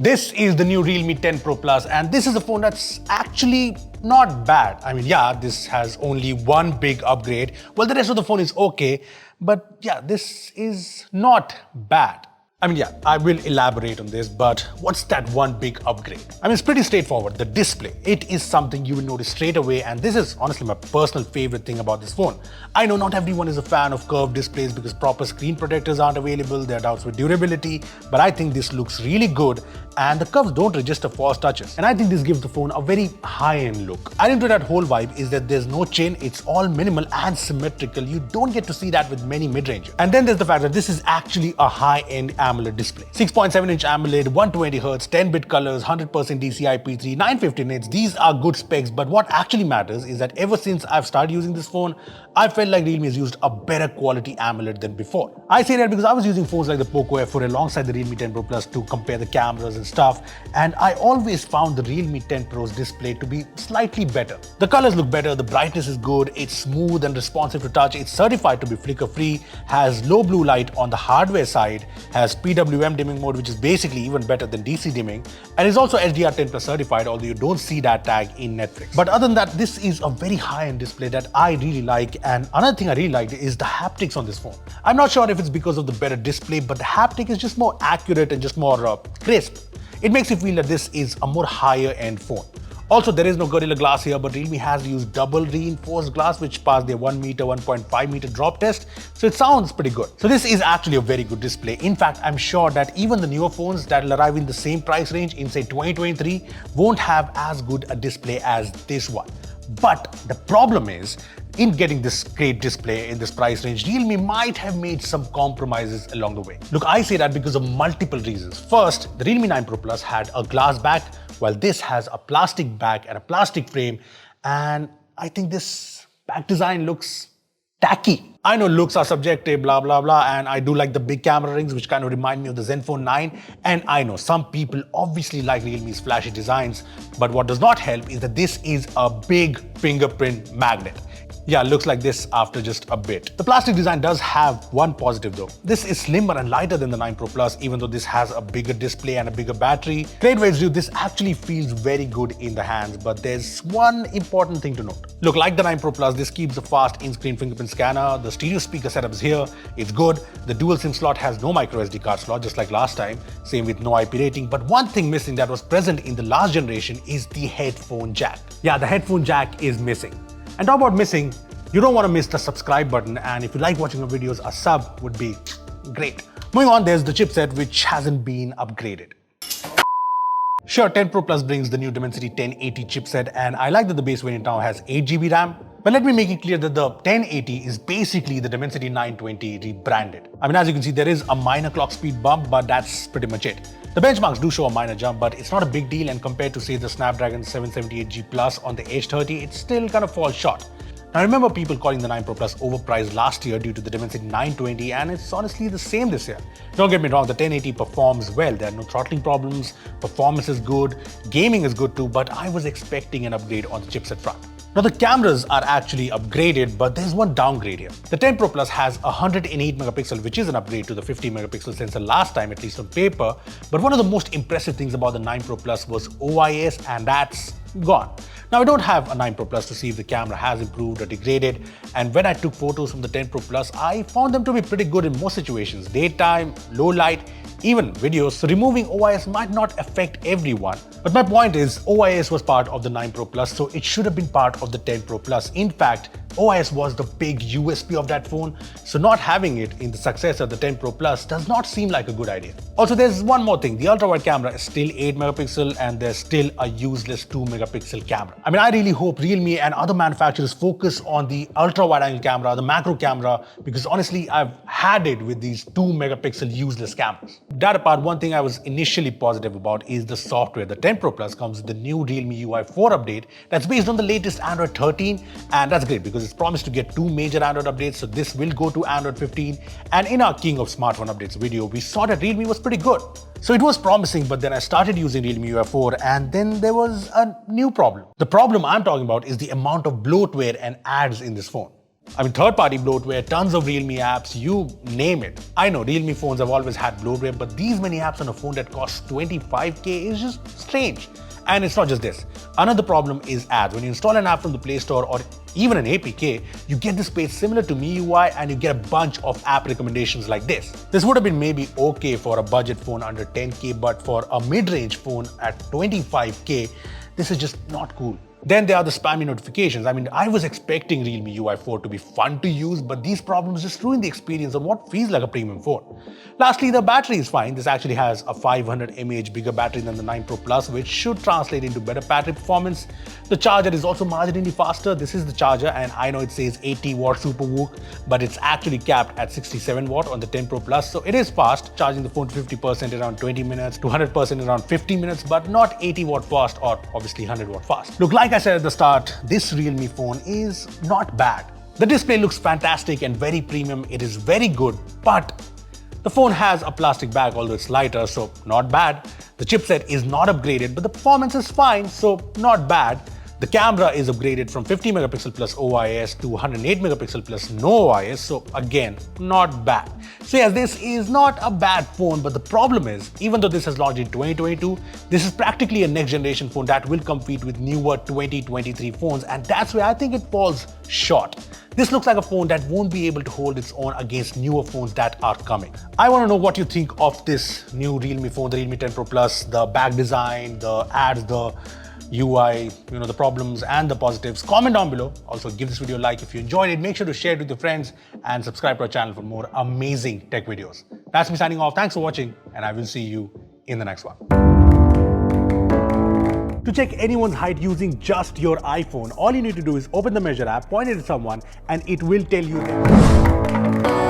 This is the new Realme 10 Pro Plus, and this is a phone that's actually not bad. I mean, yeah, this has only one big upgrade. Well, the rest of the phone is okay, but yeah, this is not bad. I mean, yeah, I will elaborate on this, but what's that one big upgrade? I mean, it's pretty straightforward. The display. It is something you will notice straight away, and this is honestly my personal favorite thing about this phone. I know not everyone is a fan of curved displays because proper screen protectors aren't available, there are doubts with durability, but I think this looks really good, and the curves don't register false touches. And I think this gives the phone a very high-end look. Adding to that whole vibe is that there's no chin, it's all minimal and symmetrical. You don't get to see that with many mid-range. And then there's the fact that this is actually a high-end AMOLED display. 6.7-inch AMOLED, 120Hz, 10-bit colors, 100% DCI-P3, 950 nits. These are good specs, but what actually matters is that ever since I've started using this phone, I felt like Realme has used a better quality AMOLED than before. I say that because I was using phones like the Poco F4 alongside the Realme 10 Pro Plus to compare the cameras and stuff, and I always found the Realme 10 Pro's display to be slightly better. The colors look better, the brightness is good, it's smooth and responsive to touch, it's certified to be flicker-free, has low blue light on the hardware side, has PWM dimming mode, which is basically even better than DC dimming, and is also HDR10 Plus certified, although you don't see that tag in Netflix. But other than that, this is a very high-end display that I really like, and another thing I really liked is the haptics on this phone. I'm not sure if it's because of the better display, but the haptic is just more accurate and just more crisp. It makes you feel that this is a more higher-end phone. Also, there is no Gorilla Glass here, but Realme has used double reinforced glass, which passed their 1 meter, 1.5 meter drop test, so it sounds pretty good. So this is actually a very good display. In fact, I'm sure that even the newer phones that will arrive in the same price range in say 2023 won't have as good a display as this one. But the problem is, in getting this great display in this price range, Realme might have made some compromises along the way. Look, I say that because of multiple reasons. First, the Realme 9 Pro Plus had a glass back, while this has a plastic back and a plastic frame, and I think this back design looks tacky. I know looks are subjective, blah, blah, blah, and I do like the big camera rings, which kind of remind me of the Zenfone 9, and I know some people obviously like Realme's flashy designs, but what does not help is that this is a big fingerprint magnet. Yeah, looks like this after just a bit. The plastic design does have one positive though. This is slimmer and lighter than the 9 Pro Plus, even though this has a bigger display and a bigger battery. Trade-wise, this actually feels very good in the hands, but there's one important thing to note. Look, like the 9 Pro Plus, this keeps a fast in-screen fingerprint scanner. The stereo speaker setup is here. It's good. The dual SIM slot has no micro SD card slot, just like last time. Same with no IP rating. But one thing missing that was present in the last generation is the headphone jack. Yeah, the headphone jack is missing. And talk about missing, you don't want to miss the subscribe button, and if you like watching our videos, a sub would be great. Moving on, there's the chipset, which hasn't been upgraded. Sure, 10 Pro Plus brings the new Dimensity 1080 chipset, and I like that the base variant now has 8GB RAM. But let me make it clear that the 1080 is basically the Dimensity 920 rebranded. I mean, as you can see, there is a minor clock speed bump, but that's pretty much it. The benchmarks do show a minor jump, but it's not a big deal, and compared to say the Snapdragon 778G Plus on the H30, it still kind of falls short. Now, I remember people calling the 9 Pro Plus overpriced last year due to the Dimensity 920, and it's honestly the same this year. Don't get me wrong, the 1080 performs well. There are no throttling problems, performance is good, gaming is good too, but I was expecting an upgrade on the chipset front. Now, the cameras are actually upgraded, but there's one downgrade here. The 10 Pro Plus has a 108 megapixel, which is an upgrade to the 50 megapixel sensor last time, at least on paper. But one of the most impressive things about the 9 Pro Plus was OIS, and that's gone. Now, I don't have a 9 Pro Plus to see if the camera has improved or degraded, and when I took photos from the 10 Pro Plus, I found them to be pretty good in most situations. Daytime, low light, even videos, so removing OIS might not affect everyone. But my point is, OIS was part of the 9 Pro Plus, so it should have been part of the 10 Pro Plus. In fact, OIS was the big USP of that phone, so not having it in the successor, the 10 Pro Plus, does not seem like a good idea. Also, there's one more thing. The ultra-wide camera is still 8 megapixel, and there's still a useless 2 megapixel camera. I mean, I really hope Realme and other manufacturers focus on the ultra-wide angle camera, the macro camera, because honestly, I've had it with these 2 megapixel useless cameras. That apart, one thing I was initially positive about is the software. The 10 Pro Plus comes with the new RealmeUI 4 update that's based on the latest Android 13, and that's great because it's promised to get 2 major Android updates, so this will go to Android 15. And in our King of Smartphone Updates video, we saw that Realme was pretty good. So it was promising, but then I started using RealmeUI 4, and then there was a new problem. The problem I'm talking about is the amount of bloatware and ads in this phone. I mean, third-party bloatware, tons of Realme apps, you name it. I know Realme phones have always had bloatware, but these many apps on a phone that costs 25k is just strange. And it's not just this. Another problem is ads. When you install an app from the Play Store or even an APK, you get this page similar to MIUI and you get a bunch of app recommendations like this. This would have been maybe okay for a budget phone under 10k, but for a mid-range phone at 25k, this is just not cool. Then there are the spammy notifications. I mean, I was expecting RealmeUI 4 to be fun to use, but these problems just ruin the experience on what feels like a premium phone. Lastly, the battery is fine. This actually has a 500 mAh bigger battery than the 9 Pro Plus, which should translate into better battery performance. The charger is also marginally faster. This is the charger, and I know it says 80 watt SuperVOOC, but it's actually capped at 67 watt on the 10 Pro Plus, so it is fast, charging the phone to 50% around 20 minutes, to 100% around 50 minutes, but not 80 watt fast or obviously 100 watt fast. Look, like I said at the start, this Realme phone is not bad. The display looks fantastic and very premium. It is very good, but the phone has a plastic bag, although it's lighter, so not bad. The chipset is not upgraded, but the performance is fine, so not bad. The camera is upgraded from 50 megapixel plus OIS to 108 megapixel plus no OIS, so again, not bad. So yes, this is not a bad phone, but the problem is, even though this has launched in 2022, this is practically a next generation phone that will compete with newer 2023 phones, and that's where I think it falls short. This looks like a phone that won't be able to hold its own against newer phones that are coming. I want to know what you think of this new Realme phone, the Realme 10 Pro Plus, the back design, the ads, the UI, the problems and the positives. Comment down below. Also, give this video a like if you enjoyed it. Make sure to share it with your friends and subscribe to our channel for more amazing tech videos. That's me signing off. Thanks for watching, and I will see you in the next one. To check anyone's height using just your iPhone, all you need to do is open the Measure app, point it at someone, and it will tell you their height.